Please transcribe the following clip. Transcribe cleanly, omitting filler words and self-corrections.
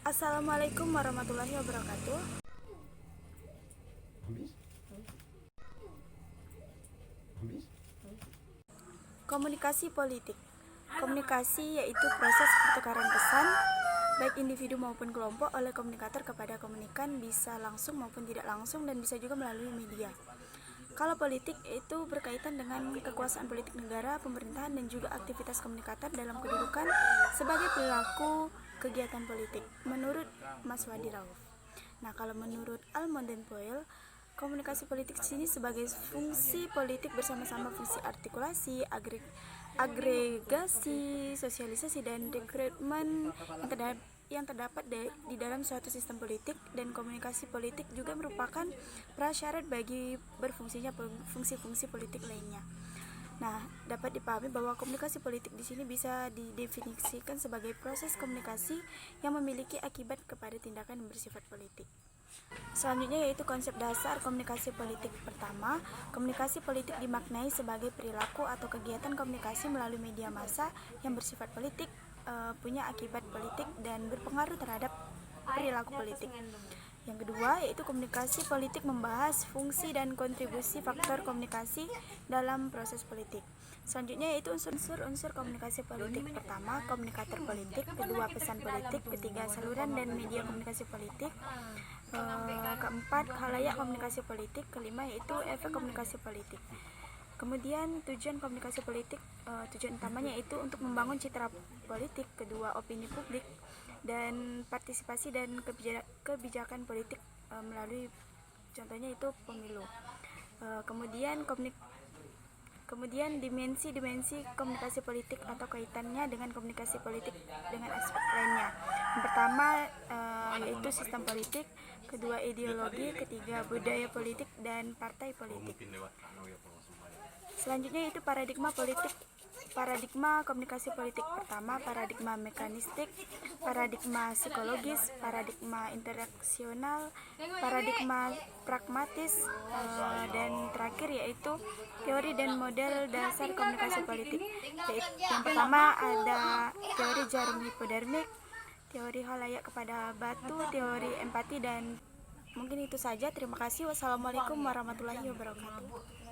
Assalamualaikum warahmatullahi wabarakatuh. Komunikasi politik. Komunikasi yaitu proses pertukaran pesan baik individu maupun kelompok oleh komunikator kepada komunikan, bisa langsung maupun tidak langsung, dan bisa juga melalui media. Kalau politik itu berkaitan dengan kekuasaan politik negara, pemerintahan, dan juga aktivitas komunikator dalam kedudukan sebagai pelaku kegiatan politik, menurut Mas Wadi Rauf. Nah, kalau menurut Almond dan Poel, komunikasi politik di sini sebagai fungsi politik bersama-sama fungsi artikulasi, agregasi, sosialisasi, dan rekrutmen yang terdapat di dalam suatu sistem politik, dan komunikasi politik juga merupakan prasyarat bagi berfungsinya fungsi-fungsi politik lainnya. Nah, dapat dipahami bahwa komunikasi politik di sini bisa didefinisikan sebagai proses komunikasi yang memiliki akibat kepada tindakan yang bersifat politik. Selanjutnya yaitu konsep dasar komunikasi politik. Pertama, komunikasi politik dimaknai sebagai perilaku atau kegiatan komunikasi melalui media massa yang bersifat politik, punya akibat politik, dan berpengaruh terhadap perilaku politik. Yang kedua yaitu komunikasi politik membahas fungsi dan kontribusi faktor komunikasi dalam proses politik. Selanjutnya yaitu unsur-unsur komunikasi politik. Pertama, komunikator politik. Kedua, pesan politik. Ketiga, saluran dan media komunikasi politik. Keempat, khalayak komunikasi politik. Kelima yaitu efek komunikasi politik. Kemudian tujuan komunikasi politik, tujuan utamanya yaitu untuk membangun citra politik. Kedua, opini publik dan partisipasi dan kebijakan politik melalui contohnya itu pemilu. Kemudian dimensi komunikasi politik atau kaitannya dengan komunikasi politik dengan aspek lainnya. Yang pertama yaitu sistem politik, kedua ideologi, ketiga budaya politik, dan partai politik. Selanjutnya itu paradigma politik. Paradigma komunikasi politik. Pertama, paradigma mekanistik, paradigma psikologis, paradigma interaksional, paradigma pragmatis, dan terakhir yaitu teori dan model dasar komunikasi politik. Yang pertama ada teori jarum hipodermik, teori khalayak kepada batu, teori empati, dan mungkin itu saja. Terima kasih. Wassalamualaikum warahmatullahi wabarakatuh.